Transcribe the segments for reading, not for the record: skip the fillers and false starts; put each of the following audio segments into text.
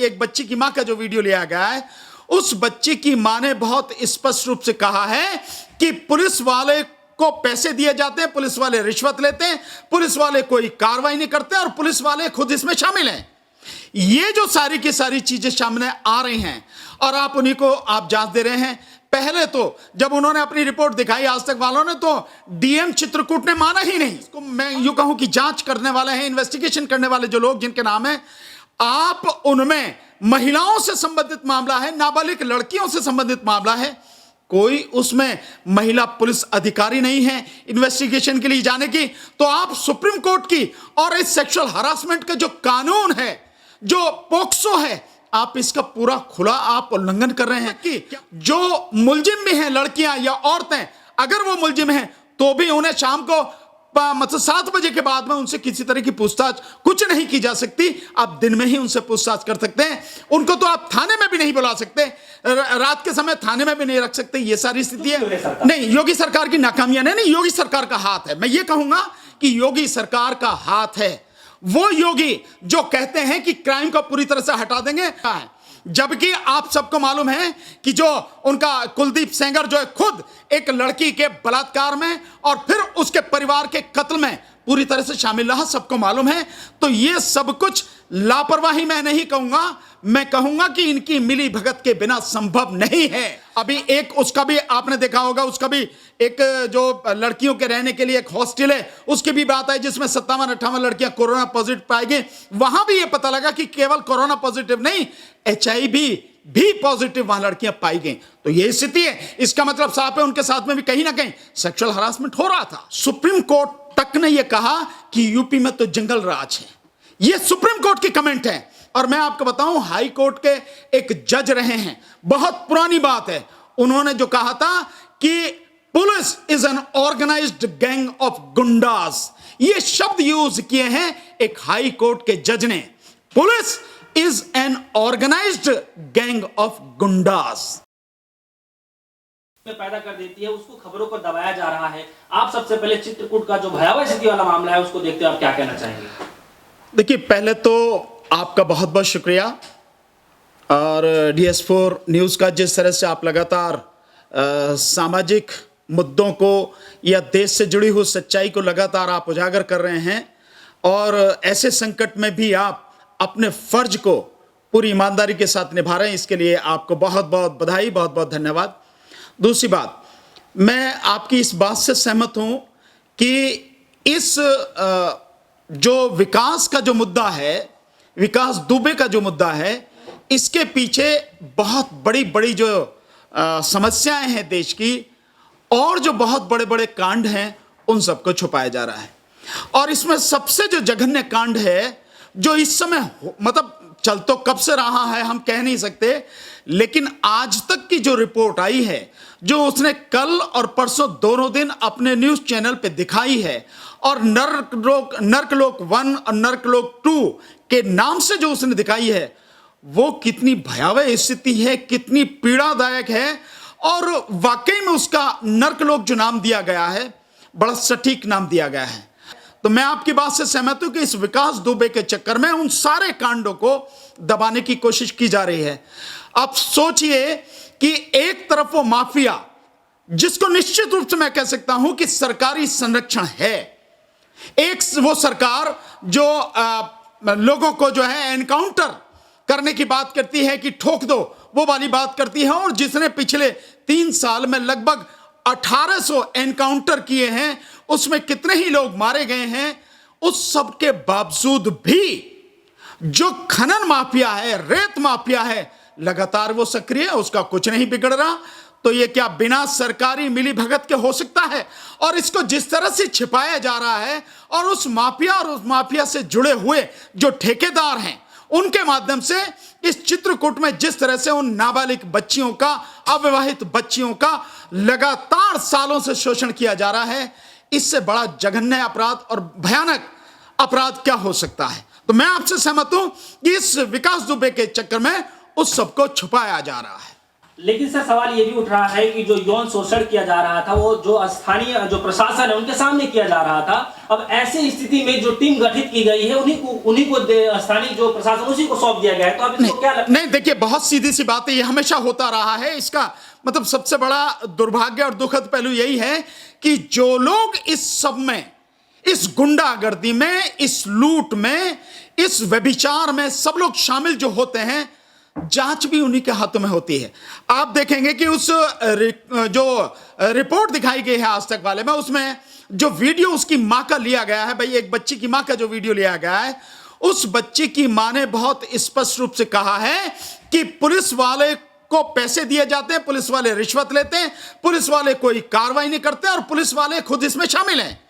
कि एक बच्ची की मां का जो वीडियो लिया गया है, उस बच्ची की मां ने बहुत स्पष्ट रूप से कहा है कि पुलिस वाले को पैसे दिए जाते हैं, पुलिस वाले रिश्वत लेते हैं, पुलिस वाले कोई कार्रवाई नहीं करते और पुलिस वाले खुद इसमें शामिल हैं। ये जो सारी की सारी चीजें सामने आ रही हैं और आप उन्हीं को आप जांच दे रहे हैं। पहले तो जब उन्होंने अपनी रिपोर्ट दिखाई आज तक वालों ने, तो डीएम चित्रकूट ने माना ही नहीं। इसको मैं यूं कहूं कि जांच करने वाले हैं, इन्वेस्टिगेशन करने वाले जो लोग जिनके नाम है, आप उनमें महिलाओं से संबंधित मामला है, नाबालिग लड़कियों से संबंधित मामला है, कोई उसमें महिला पुलिस अधिकारी नहीं है इन्वेस्टिगेशन के लिए जाने की, तो आप सुप्रीम कोर्ट की और इस सेक्सुअल हरासमेंट का जो कानून है, जो पोक्सो है, आप इसका पूरा खुला आप उल्लंघन कर रहे हैं कि जो मुलजिम भी हैं लड़कियां या औरतें, अगर वो मुलजिम हैं तो भी उन्हें शाम को मतलब 7 बजे के बाद में उनसे किसी तरह की पूछताछ कुछ नहीं की जा सकती। आप दिन में ही उनसे पूछताछ कर सकते हैं, उनको तो आप थाने में भी नहीं बुला सकते, रात के समय थाने में भी नहीं रख सकते। ये सारी स्थिति है। नहीं, योगी सरकार की नाकामियां नहीं, योगी सरकार का हाथ है। मैं ये कहूंगा कि योगी सरकार का हाथ है। वो योगी जो कहते हैं कि क्राइम को पूरी तरह से हटा देंगे, जबकि आप सबको मालूम है कि जो उनका कुलदीप सेंगर जो है खुद एक लड़की के बलात्कार में और फिर उसके परिवार के कत्ल में पूरी तरह से शामिल रहा, सबको मालूम है। तो ये सब कुछ लापरवाही मैं नहीं कहूंगा, मैं कहूंगा कि इनकी मिली भगत के बिना संभव नहीं है। अभी एक उसका भी आपने देखा होगा, उसका भी एक जो लड़कियों के रहने के लिए एक हॉस्टल है, उसकी भी बात है जिसमें 57-58 लड़कियां कोरोना पॉजिटिव पाई गई। वहां भी ये पता लगा कि केवल कोरोना पॉजिटिव नहीं, HIV भी पॉजिटिव वहां लड़कियां पाई गई। तो ये स्थिति है, इसका मतलब साफ है उनके साथ में भी कहीं ना कहीं सेक्सुअल हरासमेंट हो रहा था। सुप्रीम कोर्ट तक ने यह कहा कि यूपी में तो जंगल राज है। यह सुप्रीम कोर्ट की कमेंट है। और मैं आपको बताऊं, हाई कोर्ट के एक जज रहे हैं, बहुत पुरानी बात है, उन्होंने जो कहा था कि police is an organized gang of goondas, ये शब्द यूज किए हैं एक हाई कोर्ट के जज ने। Police is an organized gang of goondas में पैदा कर देती है, उसको खबरों पर दबाया जा रहा है। आप सबसे पहले चित्रकूट का जो भयावह स्थिति वाला मामला है उसको देखते हुए आप क्या कहना चाहेंगे? देखिए, पहले तो आपका बहुत बहुत शुक्रिया और DS4 न्यूज़ का जिस तरह से आप लगातार सामाजिक मुद्दों को या देश से जुड़ी हुई सच्चाई को लगातार आप उजागर कर रहे हैं और ऐसे संकट में भी आप अपने फर्ज को पूरी ईमानदारी के साथ निभा रहे हैं, इसके लिए आपको बहुत बहुत बधाई, बहुत बहुत धन्यवाद। दूसरी बात, मैं आपकी इस बात से सहमत हूं कि इस जो विकास का जो मुद्दा है, विकास दुबे का जो मुद्दा है, इसके पीछे बहुत बड़ी बड़ी जो समस्याएं हैं देश की और जो बहुत बड़े बड़े कांड हैं, उन सबको छुपाया जा रहा है। और इसमें सबसे जो जघन्य कांड है, जो इस समय मतलब चल तो कब से रहा है हम कह नहीं सकते, लेकिन आज तक की जो रिपोर्ट आई है, जो उसने कल और परसों दोनों दिन अपने न्यूज़ चैनल पे दिखाई है, और नर्कलोक 1 और नर्कलोक 2 के नाम से जो उसने दिखाई है, वो कितनी भयावह स्थिति है, कितनी पीड़ादायक है। और वाकई में उसका नर्कलोक जो नाम दिया गया है, बड़ा सटीक नाम दिया गया है। तो मैं आपकी बात से सहमत हूं कि इस विकास दुबे के चक्कर में उन सारे कांडों को दबाने की कोशिश की जा रही है। अब सोचिए कि एक तरफ वो माफिया, जिसको निश्चित रूप से मैं कह सकता हूं कि सरकारी संरक्षण है, एक वो सरकार जो लोगों को जो है एनकाउंटर करने की बात करती है कि ठोक दो, वो वाली बात करती है, और जिसने पिछले 3 साल में लगभग 1800 एनकाउंटर किए हैं, उसमें कितने ही लोग मारे गए हैं, उस सब के बावजूद भी जो खनन माफिया है, रेत माफिया है, लगातार वो सक्रिय है, उसका कुछ नहीं बिगड़ रहा। तो ये क्या बिना सरकारी मिली भगत के हो सकता है? और इसको जिस तरह से छिपाया जा रहा है, और उस माफिया और उस माफिया से जुड़े हुए जो ठेकेदार हैं, उनके माध्यम से इस चित्रकूट में जिस तरह से उन नाबालिग बच्चियों का, अविवाहित बच्चियों का लगातार सालों से शोषण किया जा रहा है, इससे बड़ा जघन्य अपराध और भयानक अपराध क्या हो सकता है? तो मैं आपसे सहमत हूं कि इस विकास दुबे के चक्कर में उस सबको छुपाया जा रहा है। लेकिन सर, सवाल ये भी उठ रहा है कि जो यौन शोषण किया जा रहा था, वो जो स्थानीय जो प्रशासन है उनके सामने किया जा रहा था, अब ऐसी स्थिति में जो टीम गठित की गई है उन्हीं को स्थानीय जो प्रशासन उसी को सौंप दिया गया है, तो अब इसको क्या लगता है? नहीं, देखिए, बहुत सीधी सी बात है, ये हमेशा होता रहा है। इसका मतलब सबसे बड़ा दुर्भाग्य और दुखद पहलू यही है कि जो लोग इस सब में, इस गुंडागर्दी में, इस लूट में, इस व्यभिचार में सब लोग शामिल जो होते हैं, जांच भी उन्हीं के हाथों में होती है। आप देखेंगे कि उस जो रिपोर्ट दिखाई गई है आज तक वाले में, उसमें जो वीडियो उसकी मां का लिया गया है, भाई एक बच्ची की मां का जो वीडियो लिया गया है, उस बच्ची की मां ने बहुत स्पष्ट रूप से कहा है कि पुलिस वाले को पैसे दिए जाते हैं, पुलिस वाले रिश्वत लेते हैं, पुलिस वाले कोई कार्रवाई नहीं करते और पुलिस वाले खुद इसमें शामिल हैं।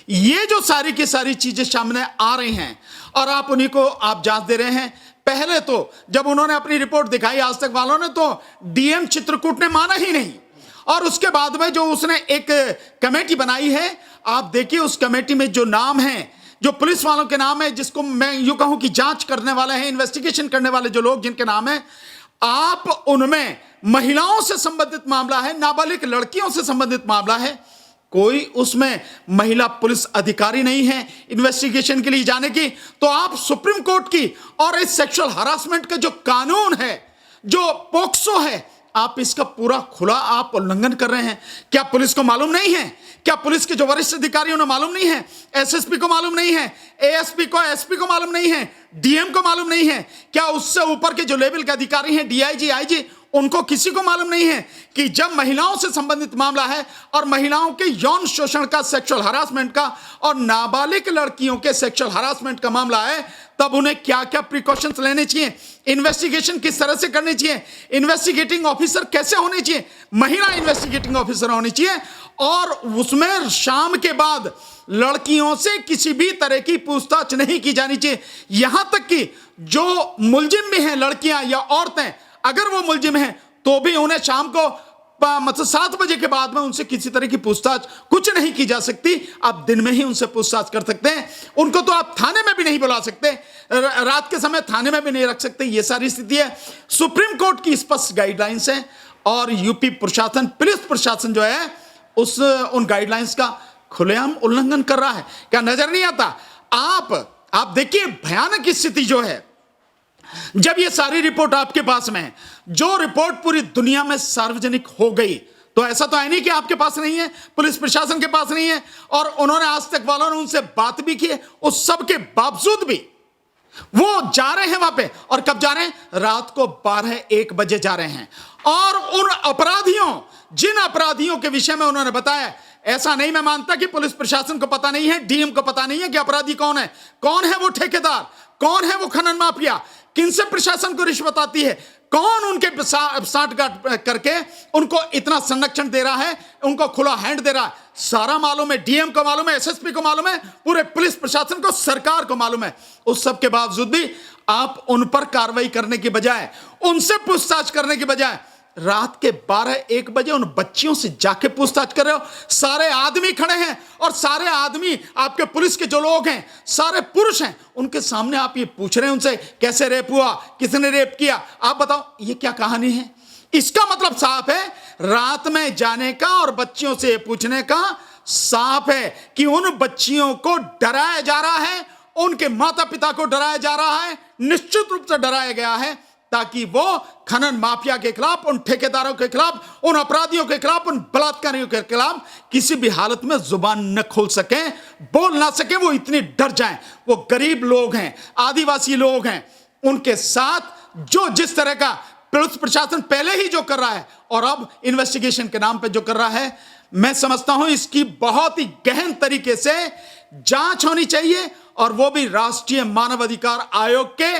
ये जो सारी की सारी चीजें सामने आ रही हैं और आप उन्हीं को आप जांच दे रहे हैं। पहले तो जब उन्होंने अपनी रिपोर्ट दिखाई आज तक वालों ने, तो डीएम चित्रकूट ने माना ही नहीं, और उसके बाद में जो उसने एक कमेटी बनाई है, आप देखिए उस कमेटी में जो नाम है, जो पुलिस वालों के नाम है, जिसको मैं यूं कहूं कि जांच करने वाले हैं, इन्वेस्टिगेशन करने वाले जो लोग जिनके नाम है, आप उनमें महिलाओं से संबंधित मामला है, नाबालिग लड़कियों से संबंधित मामला है, कोई उसमें महिला पुलिस अधिकारी नहीं है इन्वेस्टिगेशन के लिए जाने की। तो आप सुप्रीम कोर्ट की और इस सेक्सुअल हरासमेंट का जो कानून है, जो पोक्सो है, आप इसका पूरा खुला आप उल्लंघन कर रहे हैं। क्या पुलिस को मालूम नहीं है? क्या पुलिस के जो वरिष्ठ अधिकारियों ने मालूम नहीं है? एसएसपी को मालूम नहीं है? एएसपी को, एसपी को मालूम नहीं है? डीएम को मालूम नहीं है? क्या उससे ऊपर के जो लेवल के अधिकारी हैं, डीआईजी, आईजी, उनको किसी को मालूम नहीं है कि जब महिलाओं से संबंधित मामला है और महिलाओं के यौन शोषण का, सेक्सुअल हरासमेंट का और नाबालिग लड़कियों के सेक्सुअल हरासमेंट का मामला है, तब उन्हें क्या क्या प्रिकॉशंस लेने चाहिए, इन्वेस्टिगेशन किस तरह से करनी चाहिए, इन्वेस्टिगेटिंग ऑफिसर कैसे होने चाहिए, महिला इन्वेस्टिगेटिंग ऑफिसर होनी चाहिए, और उसमें शाम के बाद लड़कियों से किसी भी तरह की पूछताछ नहीं की जानी चाहिए। यहां तक कि जो मुलजिम भी हैं, लड़कियां या औरतें, अगर वो मुलजिम हैं तो भी उन्हें शाम को मतलब 7 बजे के बाद में उनसे किसी तरह की पूछताछ कुछ नहीं की जा सकती। आप दिन में ही उनसे पूछताछ कर सकते हैं। उनको तो आप थाने में भी नहीं बुला सकते, रात के समय थाने में भी नहीं रख सकते। ये सारी स्थिति है। सुप्रीम कोर्ट की स्पष्ट गाइडलाइंस है और यूपी प्रशासन, पुलिस प्रशासन जो है उन गाइडलाइंस का खुलेआम उल्लंघन कर रहा है। क्या नजर नहीं आता? आप देखिए भयानक स्थिति जो है, जब ये सारी रिपोर्ट आपके पास में है, जो रिपोर्ट पूरी दुनिया में सार्वजनिक हो गई, तो ऐसा तो है नहीं कि आपके पास नहीं है, पुलिस प्रशासन के पास नहीं है, और उन्होंने आज तक वालों ने उनसे बात भी की है, उस सब के बावजूद भी वो जा रहे हैं वहां पे। और कब जा रहे हैं? रात को 12-1 बजे जा रहे हैं। और उन अपराधियों, जिन अपराधियों के विषय में उन्होंने बताया, ऐसा नहीं मैं मानता कि पुलिस प्रशासन को पता नहीं है, डीएम को पता नहीं है कि अपराधी कौन है, कौन है वो ठेकेदार, कौन है वो खनन माफिया, किनसे प्रशासन को रिश्वत आती है, कौन उनके साठगांठ करके उनको इतना संरक्षण दे रहा है, उनको खुला हैंड दे रहा है, सारा मालूम है। डीएम को मालूम है, एसएसपी को मालूम है, पूरे पुलिस प्रशासन को, सरकार को मालूम है। उस सब के बावजूद भी आप उन पर कार्रवाई करने की बजाय, उनसे पूछताछ करने की बजाय, रात के 12-1 बजे उन बच्चियों से जाके पूछताछ कर रहे हो। सारे आदमी खड़े हैं और सारे आदमी आपके पुलिस के जो लोग हैं, सारे पुरुष हैं, उनके सामने आप ये पूछ रहे हैं उनसे कैसे रेप हुआ, किसने रेप किया। आप बताओ ये क्या कहानी है? इसका मतलब साफ है, रात में जाने का और बच्चियों से पूछने का साफ है कि उन बच्चियों को डराया जा रहा है, उनके माता पिता को डराया जा रहा है, निश्चित रूप से डराया गया है, ताकि वो खनन माफिया के खिलाफ, उन ठेकेदारों के खिलाफ, उन अपराधियों के खिलाफ, उन बलात्कारियों के खिलाफ किसी भी हालत में जुबान न खोल सकें, बोल ना सके, वो इतने डर जाएं। वो गरीब लोग हैं, आदिवासी लोग हैं, उनके साथ जो जिस तरह का पुलिस प्रशासन पहले ही जो कर रहा है और अब इन्वेस्टिगेशन के नाम पे जो कर रहा है, मैं समझता हूं इसकी बहुत ही गहन तरीके से जांच होनी चाहिए, और वो भी राष्ट्रीय मानवाधिकार आयोग के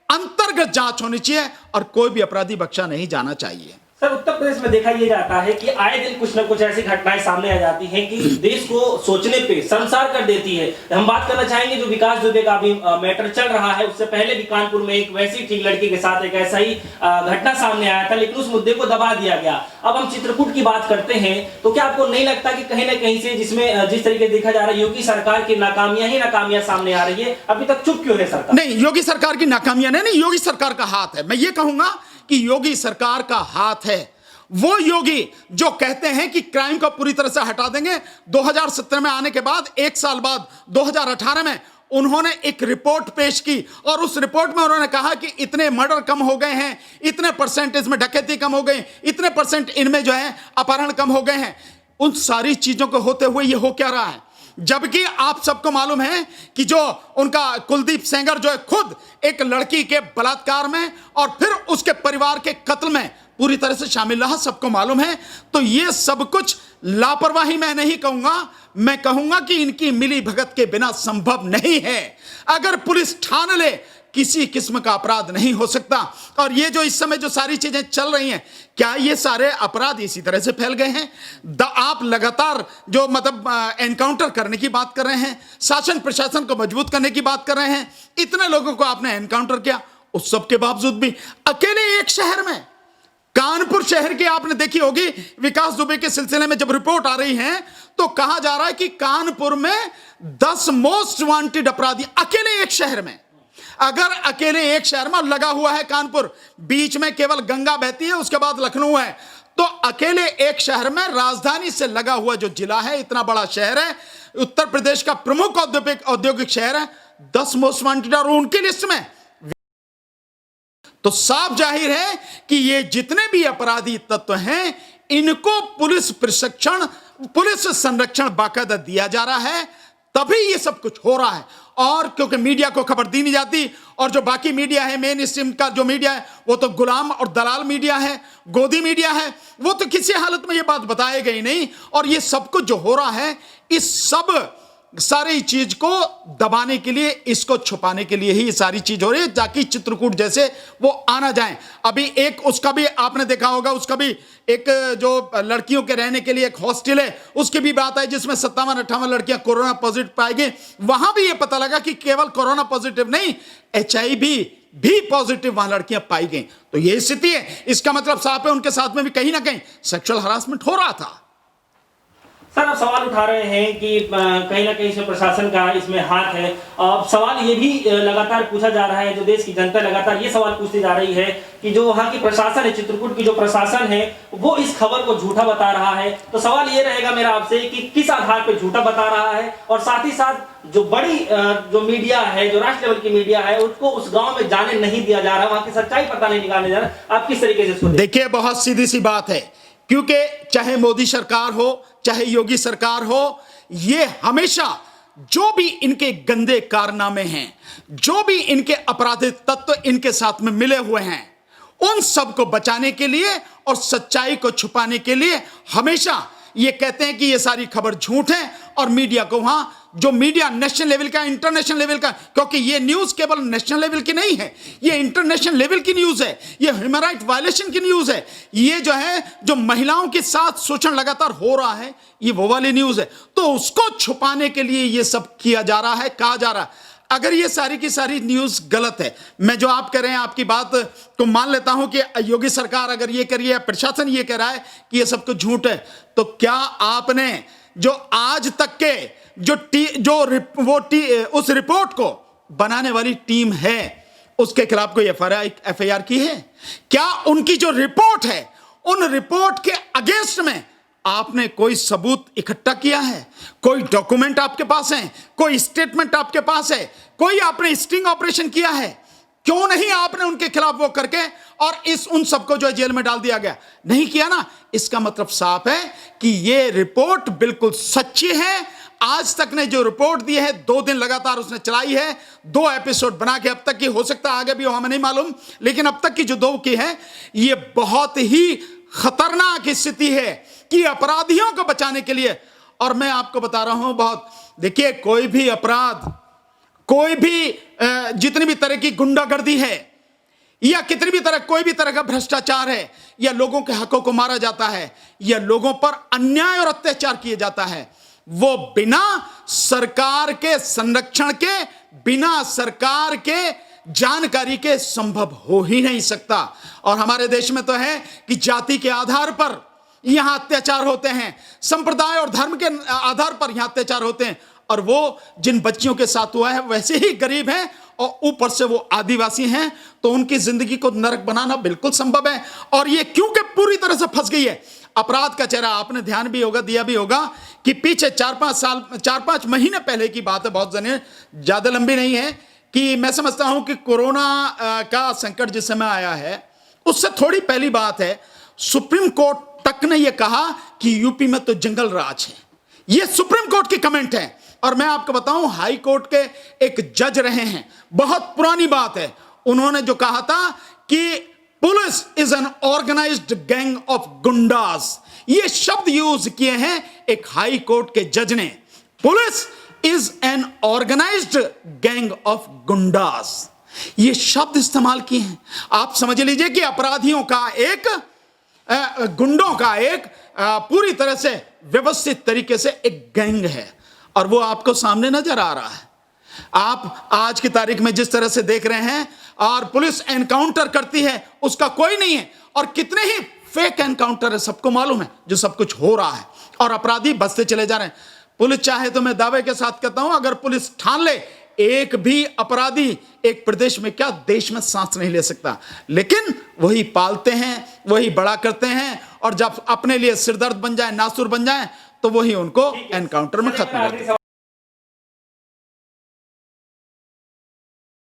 अंतर्गत जांच होनी चाहिए, और कोई भी अपराधी बख्शा नहीं जाना चाहिए। सर, उत्तर प्रदेश में देखा यह जाता है कि आए दिन कुछ न कुछ ऐसी घटनाएं सामने आ जाती हैं कि देश को सोचने पे शर्मसार कर देती है। हम बात करना चाहेंगे जो विकास दुबे का अभी मैटर चल रहा है, उससे पहले भी कानपुर में एक वैसी ठीक लड़की के साथ एक ऐसा ही घटना सामने आया था, लेकिन उस मुद्दे को दबा दिया गया। अब हम चित्रकूट की बात करते हैं, तो क्या आपको नहीं लगता कि कहीं ना कहीं से जिसमें जिस तरीके देखा जा रहा है योगी सरकार की नाकामियां ही नाकामियां सामने आ रही है, अभी तक चुप क्यों है सरकार? नहीं, योगी सरकार की नाकामियां नहीं, योगी सरकार का हाथ है। मैं ये कहूंगा कि योगी सरकार का हाथ है। वो योगी जो कहते हैं कि क्राइम को पूरी तरह से हटा देंगे, 2017 में आने के बाद, एक साल बाद 2018 में उन्होंने एक रिपोर्ट पेश की और उस रिपोर्ट में उन्होंने कहा कि इतने मर्डर कम हो गए हैं, इतने परसेंटेज में डकैती कम हो गई, इतने परसेंट इनमें जो है अपहरण कम हो गए हैं। उन सारी चीजों को होते हुए ये हो क्या रहा है? जबकि आप सबको मालूम है कि जो उनका कुलदीप सेंगर जो है खुद एक लड़की के बलात्कार में और फिर उसके परिवार के कत्ल में पूरी तरह से शामिल रहा, सबको मालूम है। तो ये सब कुछ लापरवाही मैं नहीं कहूंगा, मैं कहूंगा कि इनकी मिली भगत के बिना संभव नहीं है। अगर पुलिस ठान ले किसी किस्म का अपराध नहीं हो सकता। और ये जो इस समय जो सारी चीजें चल रही हैं, क्या ये सारे अपराध इसी तरह से फैल गए हैं? आप लगातार जो मतलब एनकाउंटर करने की बात कर रहे हैं, शासन प्रशासन को मजबूत करने की बात कर रहे हैं, इतने लोगों को आपने एनकाउंटर किया, उस सब के बावजूद भी अकेले एक शहर में, कानपुर शहर की आपने देखी होगी, विकास दुबे के सिलसिले में जब रिपोर्ट आ रही है तो कहा जा रहा है कि कानपुर में 10 मोस्ट वांटेड अपराधी अकेले एक शहर में। अगर अकेले एक शहर में लगा हुआ है कानपुर, बीच में केवल गंगा बहती है, उसके बाद लखनऊ है, तो अकेले एक शहर में राजधानी से लगा हुआ जो जिला है, इतना बड़ा शहर है, उत्तर प्रदेश का प्रमुख औद्योगिक शहर है, 10 मोस्ट वांटेड और उनकी लिस्ट में। तो साफ जाहिर है कि ये जितने भी अपराधी तत्व हैं, इनको पुलिस प्रशिक्षण, पुलिस संरक्षण बाकायदा दिया जा रहा है, तभी ये सब कुछ हो रहा है। और क्योंकि मीडिया को खबर दी नहीं जाती, और जो बाकी मीडिया है, मेन स्ट्रीम का जो मीडिया है, वो तो गुलाम और दलाल मीडिया है, गोदी मीडिया है, वो तो किसी हालत में ये बात बताएगा ही नहीं। और ये सब कुछ जो हो रहा है, इस सब सारी चीज को दबाने के लिए, इसको छुपाने के लिए ही ये सारी चीज हो रही है, ताकि चित्रकूट जैसे वो आना जाए। अभी एक उसका भी आपने देखा होगा, उसका भी एक जो लड़कियों के रहने के लिए एक हॉस्टल है, उसकी भी बात है, जिसमें 57-58 लड़कियां कोरोना पॉजिटिव पाई गई। वहां भी ये पता लगा कि केवल कोरोना पॉजिटिव नहीं, HIV भी पॉजिटिव वहां लड़कियां पाई गई। तो ये स्थिति है, इसका मतलब साफ है उनके साथ में भी कहीं ना कहीं सेक्सुअल हरासमेंट हो रहा था। सर, आप सवाल उठा रहे हैं कि कहीं ना कहीं से प्रशासन का इसमें हाथ है। अब सवाल ये भी लगातार पूछा जा रहा है, जो देश की जनता लगातार ये सवाल पूछती जा रही है कि जो वहाँ की प्रशासन है, चित्रकूट की जो प्रशासन है, वो इस खबर को झूठा बता रहा है। तो सवाल ये रहेगा मेरा आपसे कि किस आधार पर झूठा बता रहा है, और साथ ही साथ जो बड़ी जो मीडिया है, जो राष्ट्र लेवल की मीडिया है, उसको उस गाँव में जाने नहीं दिया जा रहा, वहाँ की सच्चाई पता नहीं निकालने जा रहा। आप किस तरीके से इसको देखिए? बहुत सीधी सी बात है, क्योंकि चाहे मोदी सरकार हो, चाहे योगी सरकार हो, ये हमेशा जो भी इनके गंदे कारनामे हैं, जो भी इनके आपराधिक तत्व इनके साथ में मिले हुए हैं, उन सब को बचाने के लिए और सच्चाई को छुपाने के लिए हमेशा ये कहते हैं कि ये सारी खबर झूठ है। और मीडिया को, वहां जो मीडिया नेशनल लेवल का, इंटरनेशनल लेवल का, क्योंकि ये न्यूज केवल नेशनल लेवल की नहीं है, ये इंटरनेशनल लेवल की न्यूज है, ये ह्यूमन राइट वायलेशन की न्यूज है, ये जो है जो महिलाओं के साथ शोषण लगातार हो रहा है, ये वो वाली न्यूज है। तो उसको छुपाने के लिए ये सब किया जा रहा है, कहा जा रहा है। अगर ये सारी की सारी न्यूज गलत है, मैं जो आप कह रहे हैं आपकी बात तो मान लेता हूं कि योगी सरकार अगर ये करिए या प्रशासन ये कह रहा है कि ये सब कुछ झूठ है, तो क्या आपने जो आज तक के उस रिपोर्ट को बनाने वाली टीम है, उसके खिलाफ कोई FIR की है? क्या उनकी जो रिपोर्ट है, उन रिपोर्ट के अगेंस्ट में आपने कोई सबूत इकट्ठा किया है? कोई डॉक्यूमेंट आपके पास है? कोई स्टेटमेंट आपके पास है? कोई आपने स्टिंग ऑपरेशन किया है? क्यों नहीं आपने उनके खिलाफ वो करके और उन सबको जो है जेल में डाल दिया गया? नहीं किया ना। इसका मतलब साफ है कि ये रिपोर्ट बिल्कुल सच्ची है। आज तक ने जो रिपोर्ट दी है, 2 दिन लगातार उसने चलाई है, 2 एपिसोड बना के, अब तक की हो सकता है आगे भी हो, हमें नहीं मालूम, लेकिन अब तक की जो 2 की है, ये बहुत ही खतरनाक स्थिति है कि अपराधियों को बचाने के लिए। और मैं आपको बता रहा हूं, बहुत देखिए, कोई भी अपराध, कोई भी जितनी भी तरह की गुंडागर्दी है, या कितनी भी तरह, कोई भी तरह का भ्रष्टाचार है, या लोगों के हकों को मारा जाता है, या लोगों पर अन्याय और अत्याचार किए जाता है, वो बिना सरकार के संरक्षण के, बिना सरकार के जानकारी के संभव हो ही नहीं सकता। और हमारे देश में तो है कि जाति के आधार पर यहां अत्याचार होते हैं, संप्रदाय और धर्म के आधार पर यहां अत्याचार होते हैं, और वो जिन बच्चियों के साथ हुआ है वैसे ही गरीब हैं और ऊपर से वो आदिवासी हैं, तो उनकी जिंदगी को नरक बनाना बिल्कुल संभव है। और ये क्योंकि पूरी तरह से फंस गई है। अपराध का चेहरा आपने ध्यान भी होगा, दिया भी होगा कि पीछे 4-5 महीने पहले की बात है, बहुत ज्यादा लंबी नहीं है, कि मैं समझता हूं कि कोरोना का संकट जिस समय आया है उससे थोड़ी पहली बात है, सुप्रीम कोर्ट तक ने यह कहा कि यूपी में तो जंगल राज है। यह सुप्रीम कोर्ट की कमेंट है। और मैं आपको बताऊं, हाई कोर्ट के एक जज रहे हैं, बहुत पुरानी बात है, उन्होंने जो कहा था कि police is an organized gang of goondas, ये शब्द यूज किए हैं एक हाई कोर्ट के जज ने। Police is an organized gang of goondas, ये शब्द इस्तेमाल किए हैं। आप समझ लीजिए कि अपराधियों का एक, गुंडों का एक पूरी तरह से व्यवस्थित तरीके से एक गैंग है, और वो आपको सामने नजर आ रहा है। आप आज की तारीख में जिस तरह से देख रहे हैं, और पुलिस एनकाउंटर करती है उसका कोई नहीं है, और कितने ही फेक एनकाउंटर है सबको मालूम है, जो सब कुछ हो रहा है, और अपराधी बचते चले जा रहे हैं। पुलिस चाहे तो मैं दावे के साथ कहता हूं, अगर पुलिस ठान ले एक भी अपराधी एक प्रदेश में क्या देश में सांस नहीं ले सकता, लेकिन वही पालते हैं, वही बड़ा करते हैं, और जब अपने लिए सिरदर्द बन जाए, नासुर बन जाए, तो वही उनको एनकाउंटर में खत्म कर देते हैं।